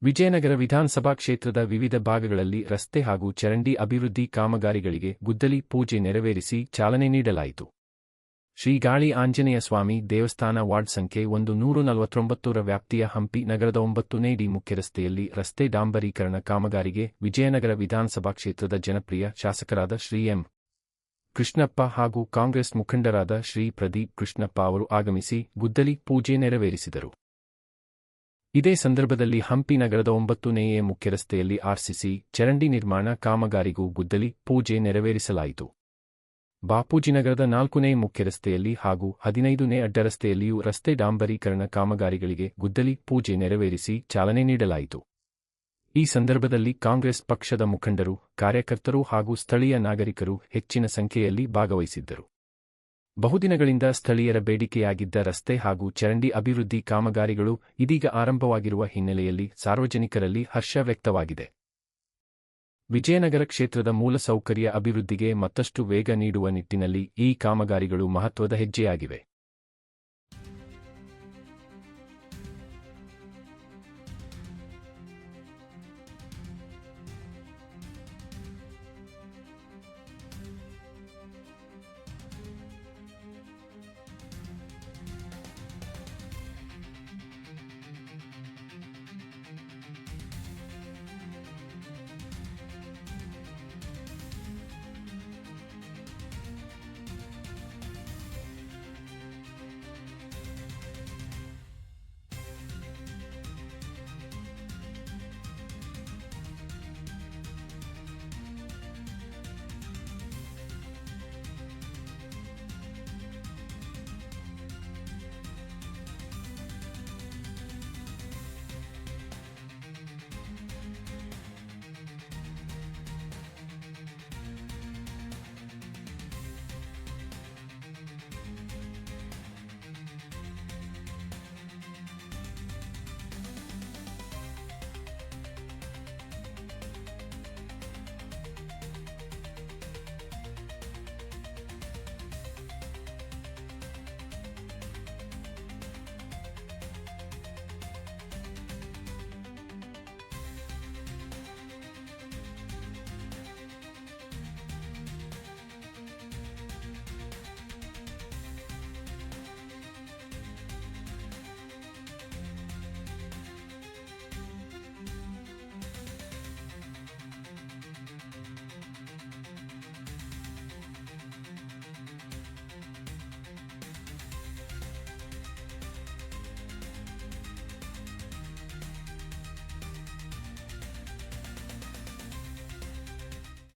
ವಿಜಯನಗರ ವಿಧಾನಸಭಾ ಕ್ಷೇತ್ರದ ವಿವಿಧ ಭಾಗಗಳಲ್ಲಿ ರಸ್ತೆ ಹಾಗೂ ಚರಂಡಿ ಅಭಿವೃದ್ಧಿ ಕಾಮಗಾರಿಗಳಿಗೆ ಗುದ್ದಲಿ ಪೂಜೆ ನೆರವೇರಿಸಿ ಚಾಲನೆ ನೀಡಲಾಯಿತು. ಶ್ರೀ ಗಾಳಿ ಆಂಜನೇಯ ಸ್ವಾಮಿ ದೇವಸ್ಥಾನ ವಾರ್ಡ್ ಸಂಖ್ಯೆ 149ರ ವ್ಯಾಪ್ತಿಯ ಹಂಪಿ ನಗರದ 9ನೇ ಡಿ ಮುಖ್ಯರಸ್ತೆಯಲ್ಲಿ ರಸ್ತೆ ಡಾಂಬರೀಕರಣ ಕಾಮಗಾರಿಗೆ ವಿಜಯನಗರ ವಿಧಾನಸಭಾ ಕ್ಷೇತ್ರದ ಜನಪ್ರಿಯ ಶಾಸಕರಾದ ಶ್ರೀ ಎಂ. ಕೃಷ್ಣಪ್ಪ ಹಾಗೂ ಕಾಂಗ್ರೆಸ್ ಮುಖಂಡರಾದ ಶ್ರೀ ಪ್ರದೀಪ್ ಕೃಷ್ಣಪ್ಪ ಅವರು ಆಗಮಿಸಿ ಗುದ್ದಲಿ ಪೂಜೆ ನೆರವೇರಿಸಿದರು. ಇದೇ ಸಂದರ್ಭದಲ್ಲಿ ಹಂಪಿ ನಗರದ 9ನೇ ಮುಖ್ಯರಸ್ತೆಯಲ್ಲಿ ಆರ್ಸಿಸಿ ಚರಂಡಿ ನಿರ್ಮಾಣ ಕಾಮಗಾರಿಗೂ ಗುದ್ದಲಿ ಪೂಜೆ ನೆರವೇರಿಸಲಾಯಿತು. ಬಾಪೂಜಿನಗರದ 4ನೇ ಮುಖ್ಯರಸ್ತೆಯಲ್ಲಿ ಹಾಗೂ 15ನೇ ಅಡ್ಡರಸ್ತೆಯಲ್ಲಿಯೂ ರಸ್ತೆ ಡಾಂಬರೀಕರಣ ಕಾಮಗಾರಿಗಳಿಗೆ ಗುದ್ದಲಿ ಪೂಜೆ ನೆರವೇರಿಸಿ ಚಾಲನೆ ನೀಡಲಾಯಿತು. ಈ ಸಂದರ್ಭದಲ್ಲಿ ಕಾಂಗ್ರೆಸ್ ಪಕ್ಷದ ಮುಖಂಡರು, ಕಾರ್ಯಕರ್ತರು ಹಾಗೂ ಸ್ಥಳೀಯ ನಾಗರಿಕರು ಹೆಚ್ಚಿನ ಸಂಖ್ಯೆಯಲ್ಲಿ ಭಾಗವಹಿಸಿದ್ದರು. ಬಹುದಿನಗಳಿಂದ ಸ್ಥಳೀಯರ ಬೇಡಿಕೆಯಾಗಿದ್ದ ರಸ್ತೆ ಹಾಗೂ ಚರಂಡಿ ಅಭಿವೃದ್ಧಿ ಕಾಮಗಾರಿಗಳು ಇದೀಗ ಆರಂಭವಾಗಿರುವ ಹಿನ್ನೆಲೆಯಲ್ಲಿ ಸಾರ್ವಜನಿಕರಲ್ಲಿ ಹರ್ಷ ವ್ಯಕ್ತವಾಗಿದೆ. ವಿಜಯನಗರ ಕ್ಷೇತ್ರದ ಮೂಲಸೌಕರ್ಯ ಅಭಿವೃದ್ಧಿಗೆ ಮತ್ತಷ್ಟು ವೇಗ ನೀಡುವ ನಿಟ್ಟಿನಲ್ಲಿ ಈ ಕಾಮಗಾರಿಗಳು ಮಹತ್ವದ ಹೆಜ್ಜೆಯಾಗಿವೆ.